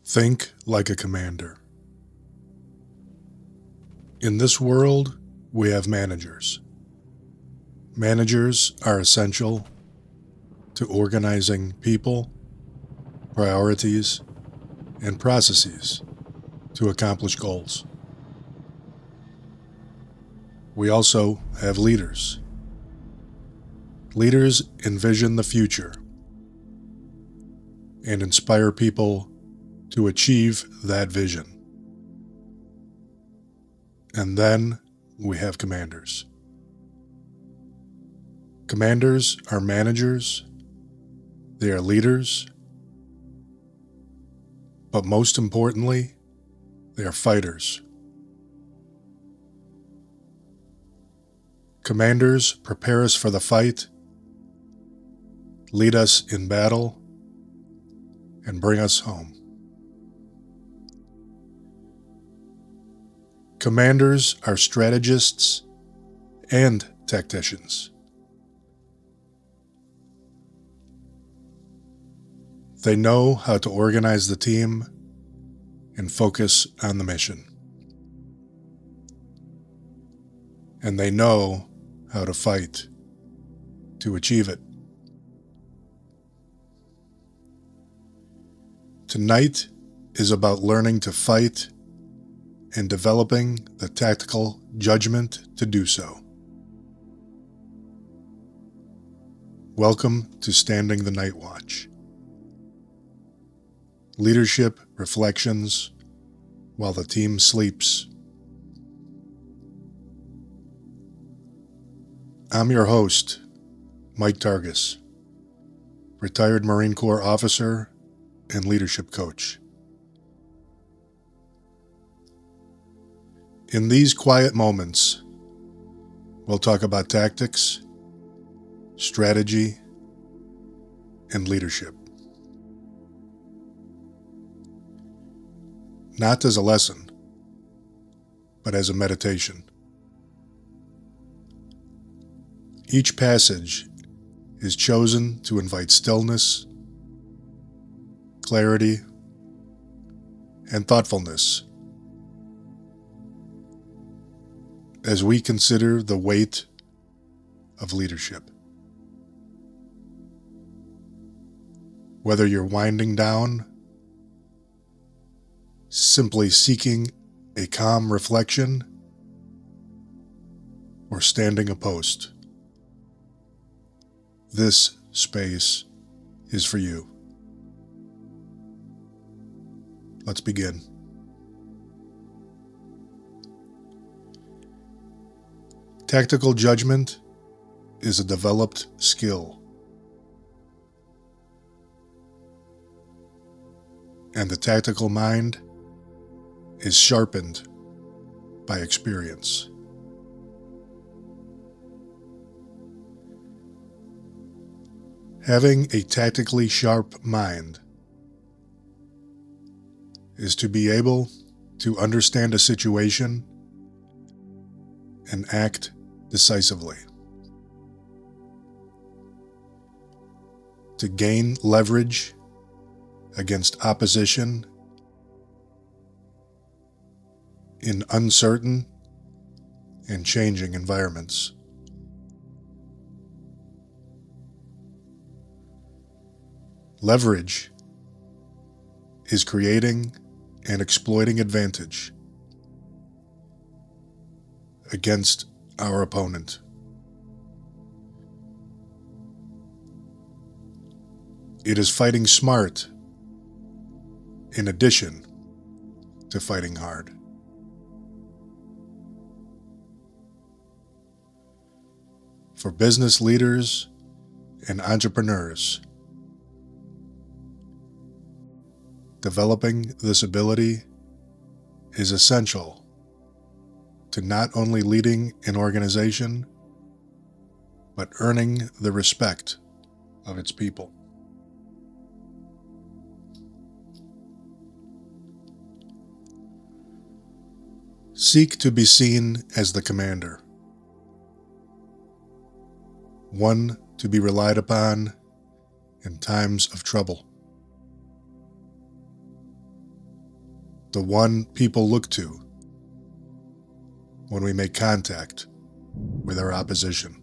Think like a commander. In this world, we have managers. Managers are essential to organizing people, priorities, and processes to accomplish goals. We also have leaders. Leaders envision the future and inspire people to achieve that vision. And then we have commanders. Commanders are managers, they are leaders, but most importantly, they are fighters. Commanders prepare us for the fight, lead us in battle, and bring us home. Commanders are strategists and tacticians. They know how to organize the team and focus on the mission. And they know how to fight to achieve it. Tonight is about learning to fight and developing the tactical judgment to do so. Welcome to Standing the Night Watch. Leadership reflections while the team sleeps. I'm your host, Mike Targus, retired Marine Corps officer and leadership coach. In these quiet moments, we'll talk about tactics, strategy, and leadership. Not as a lesson, but as a meditation. Each passage is chosen to invite stillness, clarity, and thoughtfulness as we consider the weight of leadership. Whether you're winding down, simply seeking a calm reflection, or standing a post, this space is for you. Let's begin. Tactical judgment is a developed skill, and the tactical mind is sharpened by experience. Having a tactically sharp mind is to be able to understand a situation and act decisively. To gain leverage against opposition in uncertain and changing environments. Leverage is creating and exploiting advantage against our opponent. It is fighting smart in addition to fighting hard. For business leaders and entrepreneurs, developing this ability is essential to not only leading an organization, but earning the respect of its people. Seek to be seen as the commander, one to be relied upon in times of trouble. the one people look to when we make contact with our opposition.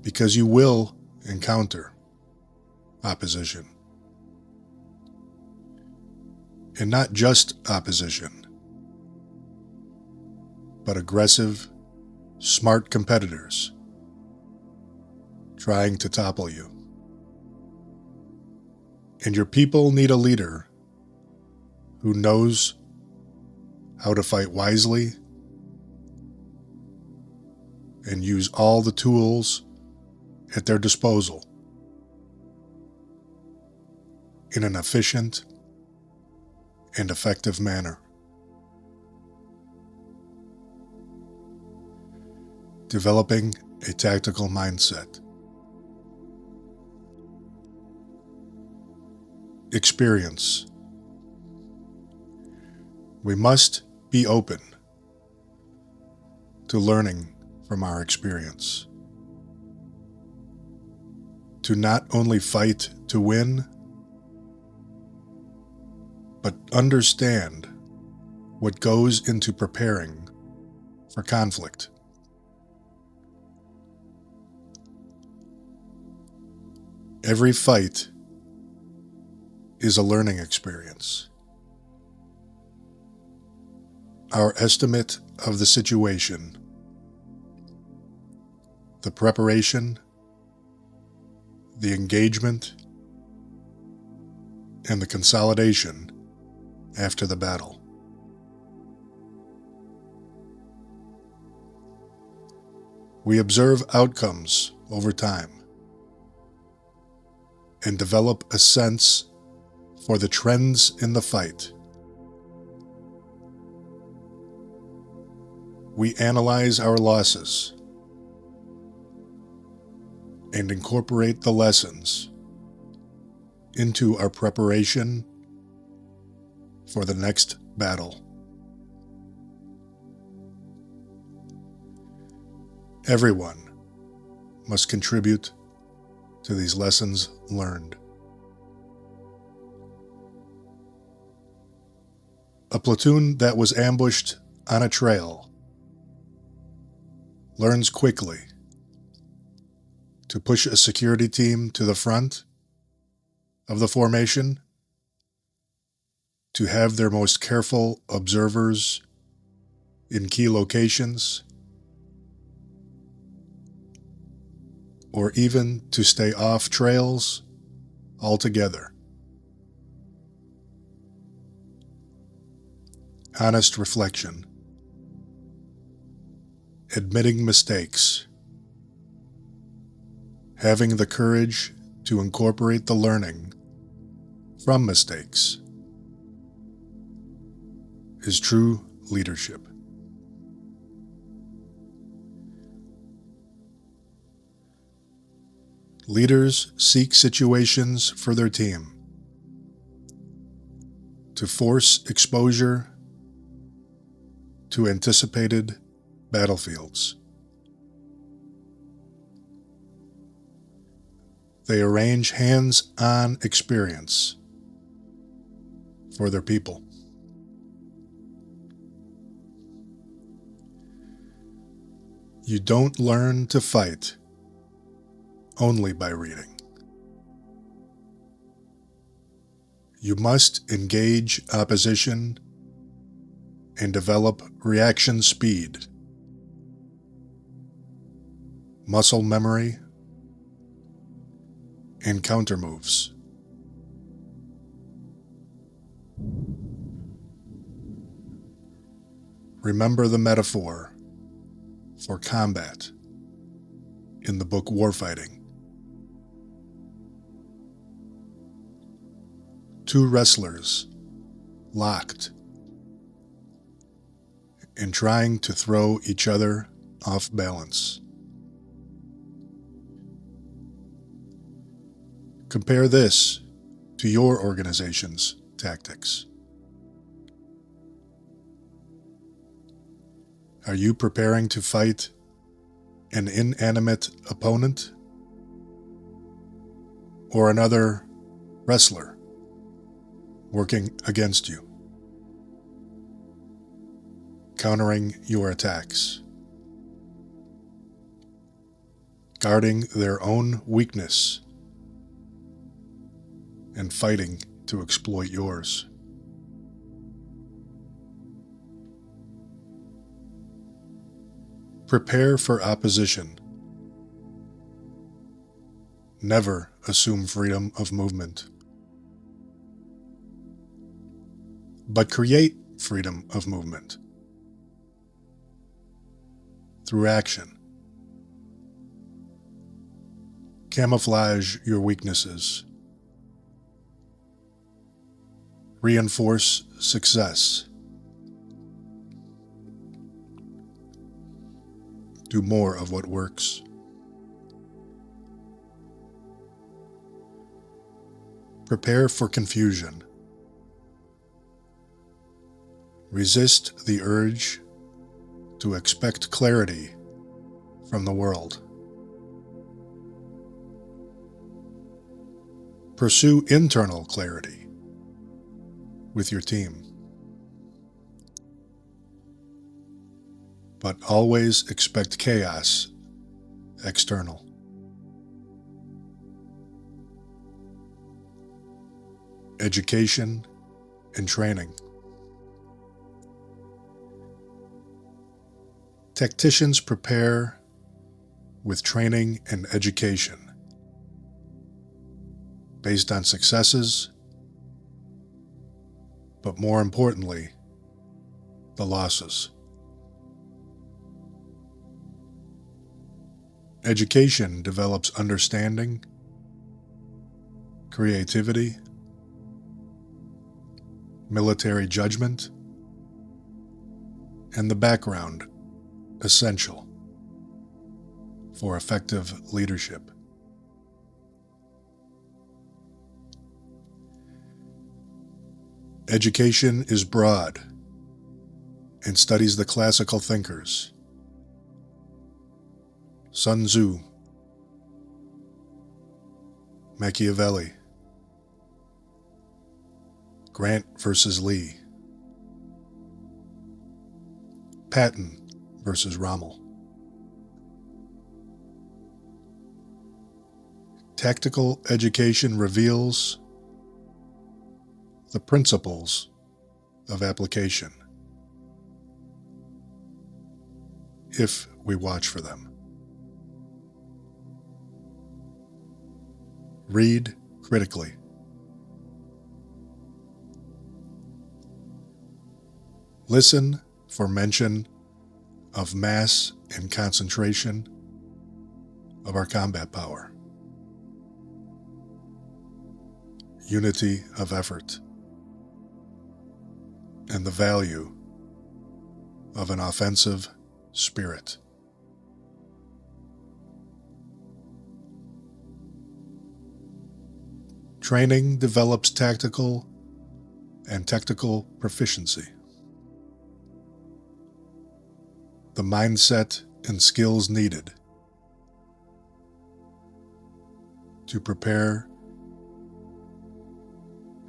Because you will encounter opposition. And not just opposition, but aggressive, smart competitors trying to topple you. And your people need a leader who knows how to fight wisely and use all the tools at their disposal in an efficient and effective manner. Developing a tactical mindset. Experience. We must be open to learning from our experience. To not only fight to win, but understand what goes into preparing for conflict. Every fight is a learning experience. Our estimate of the situation, the preparation, the engagement, and the consolidation after the battle. We observe outcomes over time and develop a sense for the trends in the fight. We analyze our losses and incorporate the lessons into our preparation for the next battle. Everyone must contribute to these lessons learned. A platoon that was ambushed on a trail learns quickly to push a security team to the front of the formation, to have their most careful observers in key locations, or even to stay off trails altogether. Honest reflection. Admitting mistakes. Having the courage to incorporate the learning from mistakes is true leadership. Leaders seek situations for their team to force exposure to anticipated battlefields. They arrange hands-on experience for their people. You don't learn to fight only by reading. You must engage opposition and develop reaction speed, muscle memory, and countermoves. Remember the metaphor for combat in the book Warfighting. Two wrestlers locked and trying to throw each other off balance. Compare this to your organization's tactics. Are you preparing to fight an inanimate opponent or another wrestler working against you, countering your attacks, guarding their own weakness, and fighting to exploit yours. Prepare for opposition. Never assume freedom of movement, but create freedom of movement through action. Camouflage your weaknesses. Reinforce success. Do more of what works. Prepare for confusion. Resist the urge to expect clarity from the world. Pursue internal clarity with your team, but always expect chaos external. Education and training. Tacticians prepare with training and education based on successes, but more importantly, the losses. Education develops understanding, creativity, military judgment, and the background essential for effective leadership. Education is broad and studies the classical thinkers. Sun Tzu, Machiavelli, Grant versus Lee, Patton versus Rommel. Tactical education reveals the principles of application, if we watch for them. Read critically. Listen for mention of mass and concentration of our combat power. Unity of effort, and the value of an offensive spirit. Training develops tactical and technical proficiency. The mindset and skills needed to prepare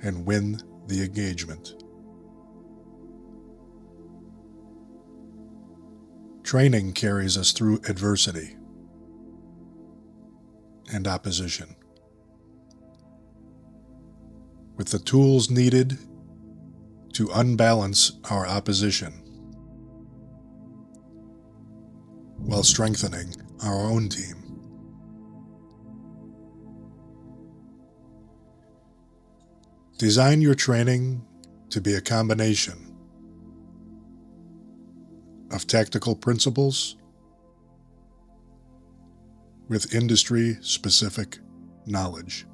and win the engagement. Training carries us through adversity and opposition, with the tools needed to unbalance our opposition while strengthening our own team. Design your training to be a combination of tactical principles with industry-specific knowledge.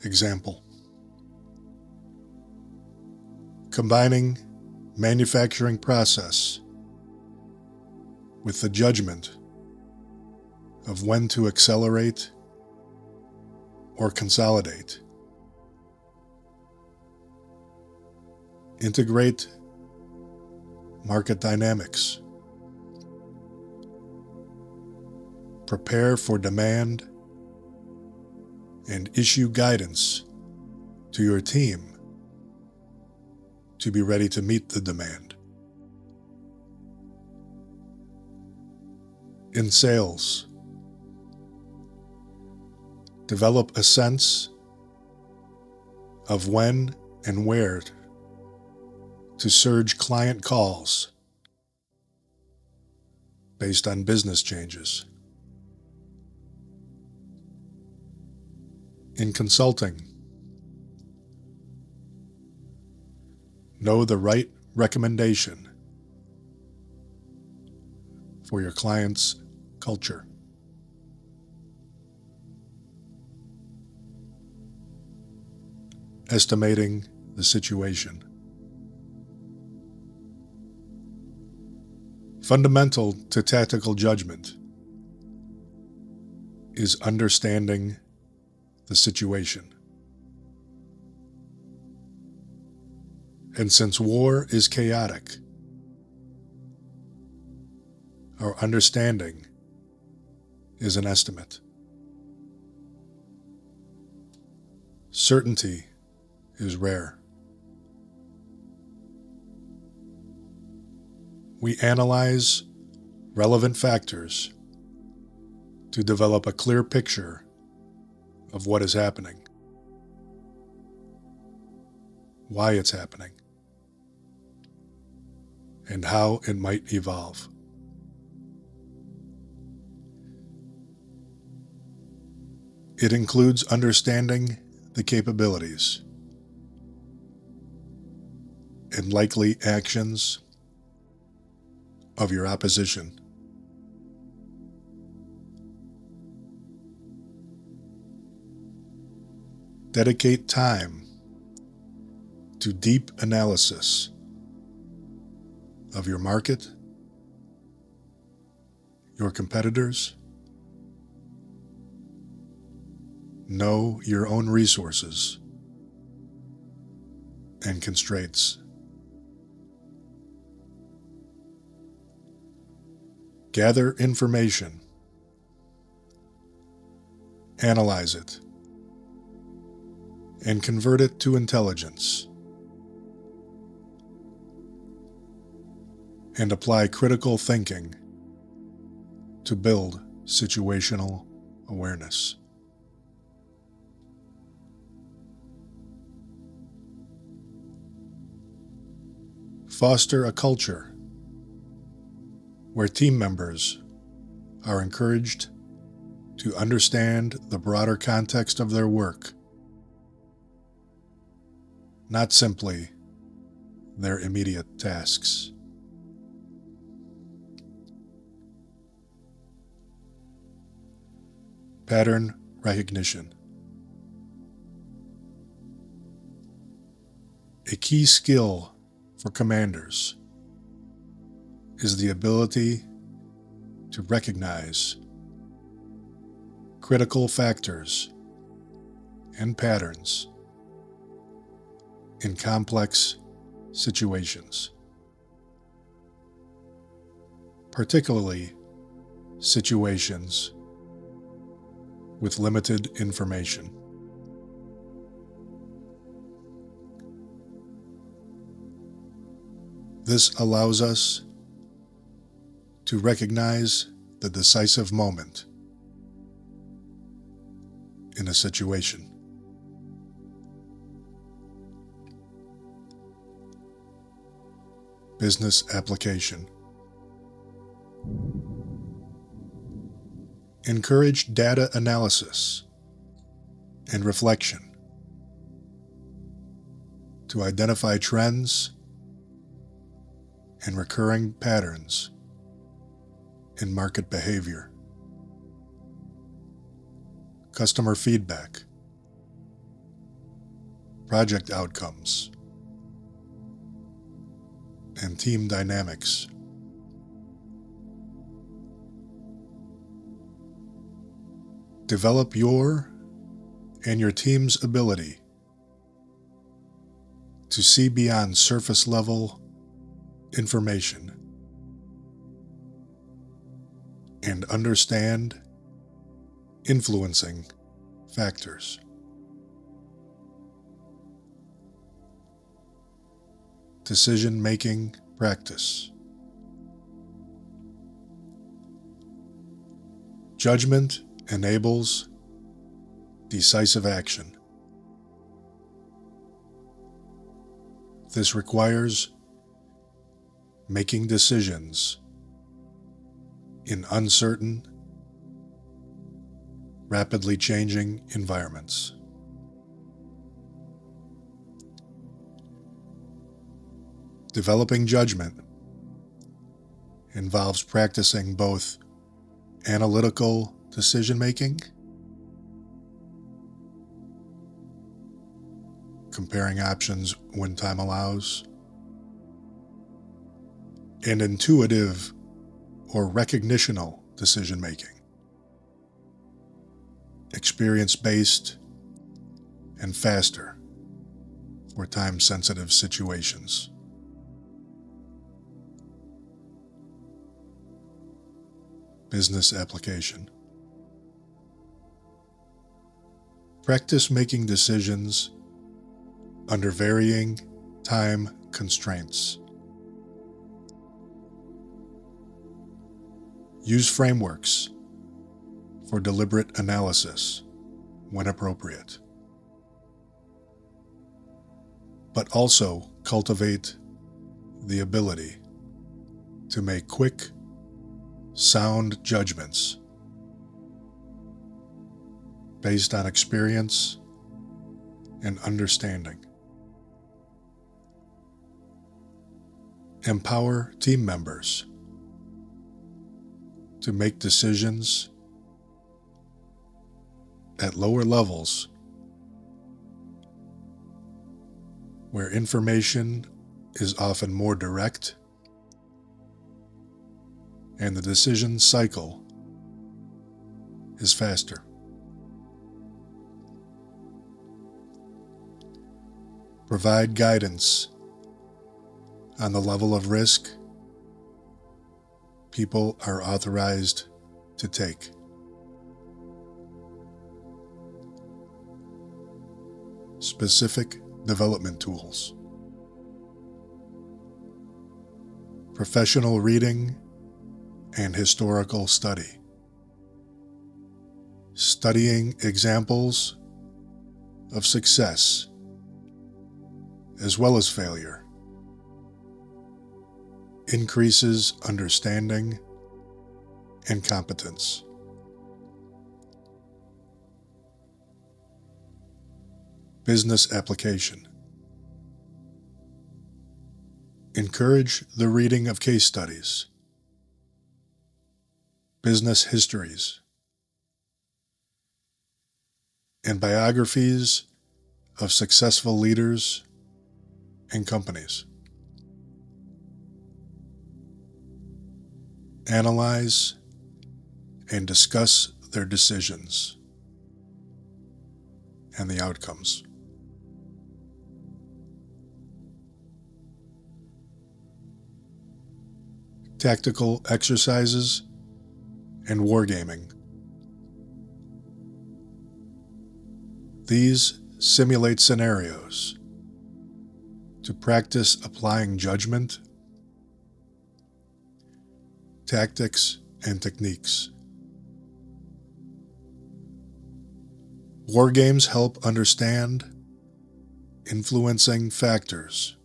Example: combining manufacturing process with the judgment of when to accelerate or consolidate. Integrate market dynamics. Prepare for demand and issue guidance to your team to be ready to meet the demand. In sales, develop a sense of when and where to surge client calls based on business changes. In consulting, know the right recommendation for your client's culture. Estimating the situation. Fundamental to tactical judgment is understanding the situation. And since war is chaotic, our understanding is an estimate. Certainty is rare. We analyze relevant factors to develop a clear picture of what is happening, why it's happening, and how it might evolve. It includes understanding the capabilities and likely actions of your opposition. Dedicate time to deep analysis of your market, your competitors. Know your own resources and constraints. Gather information, analyze it, and convert it to intelligence, and apply critical thinking to build situational awareness. Foster a culture where team members are encouraged to understand the broader context of their work, not simply their immediate tasks. Pattern recognition. A key skill for commanders is the ability to recognize critical factors and patterns in complex situations, particularly situations with limited information. This allows us to recognize the decisive moment in a situation. Business application. Encourage data analysis and reflection to identify trends and recurring patterns in market behavior. Customer feedback, project outcomes, and team dynamics. Develop your and your team's ability to see beyond surface level information and understand influencing factors. Decision-making practice. Judgment enables decisive action. This requires making decisions in uncertain, rapidly changing environments. Developing judgment involves practicing both analytical decision-making, comparing options when time allows, and intuitive or recognitional decision-making, experience-based and faster for time-sensitive situations. Business application. Practice making decisions under varying time constraints. Use frameworks for deliberate analysis when appropriate, but also cultivate the ability to make quick, sound judgments based on experience and understanding. Empower team members to make decisions at lower levels where information is often more direct and the decision cycle is faster. Provide guidance on the level of risk people are authorized to take. Specific development tools. Professional reading and historical study. Studying examples of success as well as failure increases understanding and competence. Business application. Encourage the reading of case studies, business histories, and biographies of successful leaders and companies. Analyze and discuss their decisions and the outcomes. Tactical exercises and wargaming. These simulate scenarios to practice applying judgment, tactics, and techniques. Wargames help understand influencing factors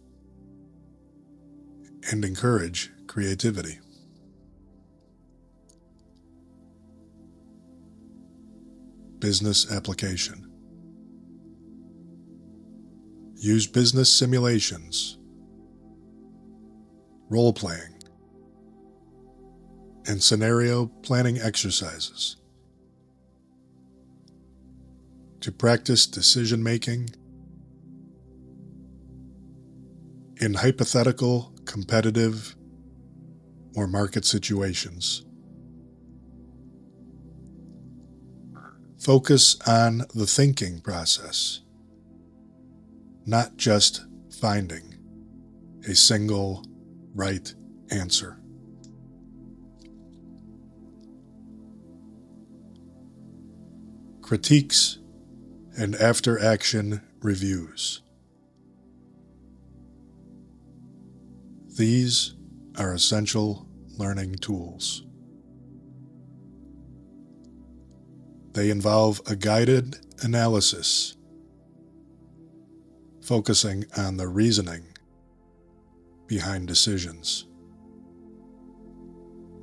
and encourage creativity. Business application. Use business simulations, role-playing, and scenario planning exercises to practice decision-making in hypothetical, competitive, or market situations. Focus on the thinking process, not just finding a single right answer. Critiques and after-action reviews. These are essential learning tools. They involve a guided analysis, focusing on the reasoning behind decisions,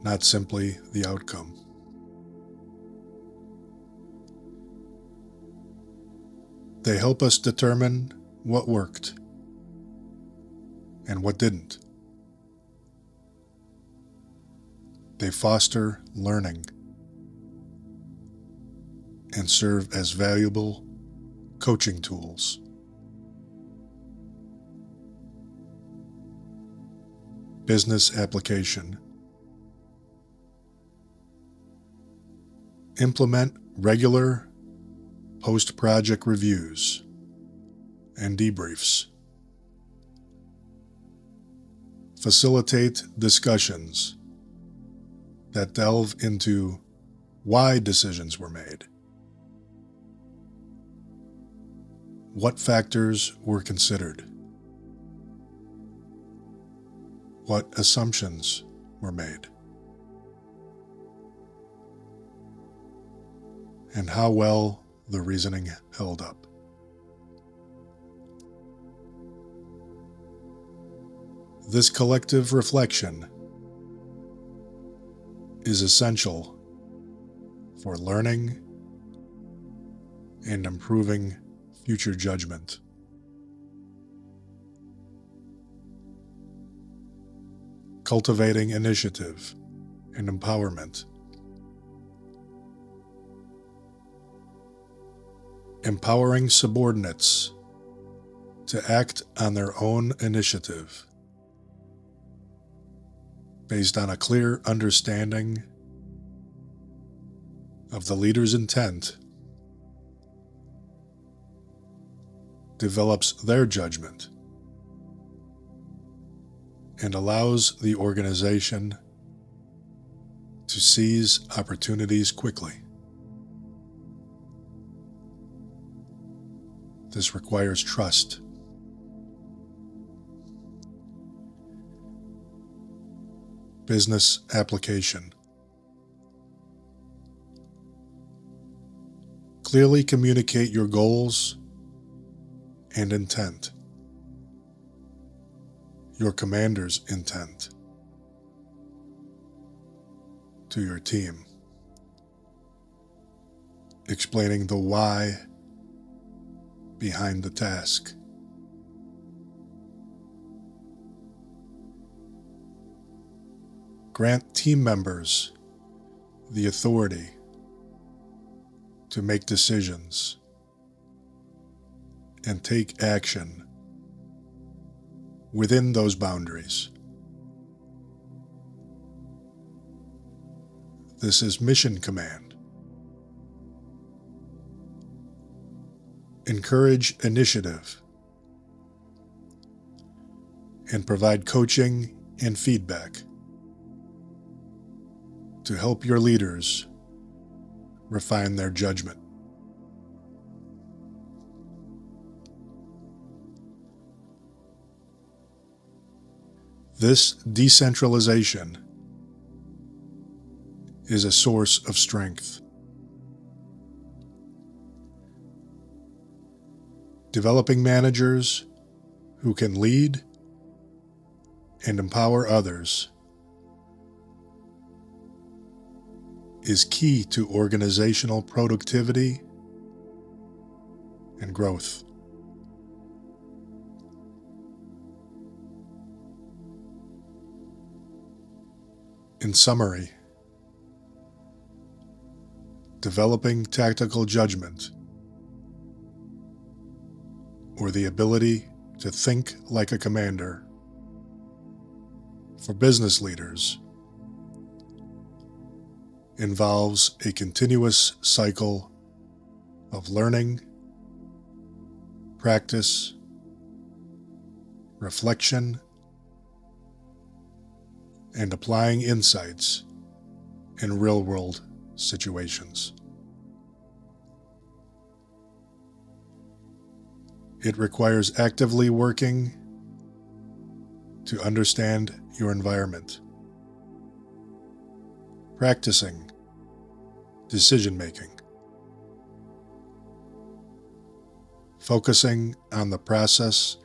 not simply the outcome. They help us determine what worked and what didn't. They foster learning and serve as valuable coaching tools. Business application. Implement regular post-project reviews and debriefs. Facilitate discussions that delve into why decisions were made, what factors were considered, what assumptions were made, and how well the reasoning held up. This collective reflection is essential for learning and improving future judgment. Cultivating initiative and empowerment. Empowering subordinates to act on their own initiative based on a clear understanding of the leader's intent develops their judgment and allows the organization to seize opportunities quickly. This requires trust. Business application. Clearly communicate your goals and intent, your commander's intent, to your team, explaining the why behind the task. Grant team members the authority to make decisions and take action within those boundaries. This is mission command. Encourage initiative and provide coaching and feedback to help your leaders refine their judgment. This decentralization is a source of strength. Developing managers who can lead and empower others is key to organizational productivity and growth. In summary, developing tactical judgment, or the ability to think like a commander, for business leaders involves a continuous cycle of learning, practice, reflection, and applying insights in real-world situations. It requires actively working to understand your environment, practicing decision making, focusing on the process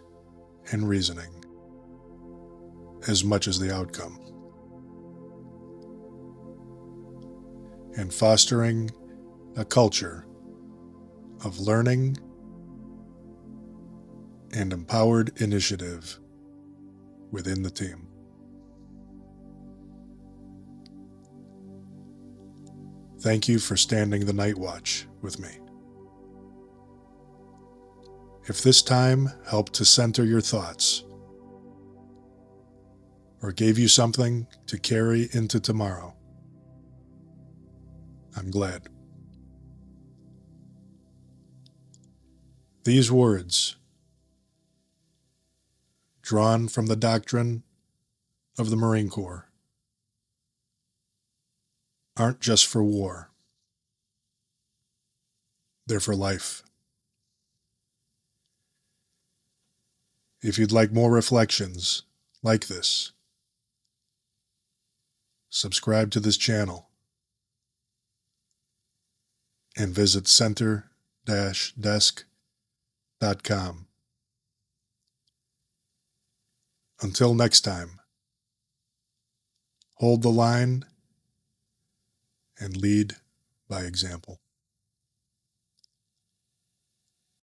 and reasoning as much as the outcome, and fostering a culture of learning and empowered initiative within the team. Thank you for standing the night watch with me. If this time helped to center your thoughts or gave you something to carry into tomorrow, I'm glad. These words, drawn from the doctrine of the Marine Corps, aren't just for war. They're for life. If you'd like more reflections like this, subscribe to this channel and visit center-desk.com. Until next time, hold the line and lead by example.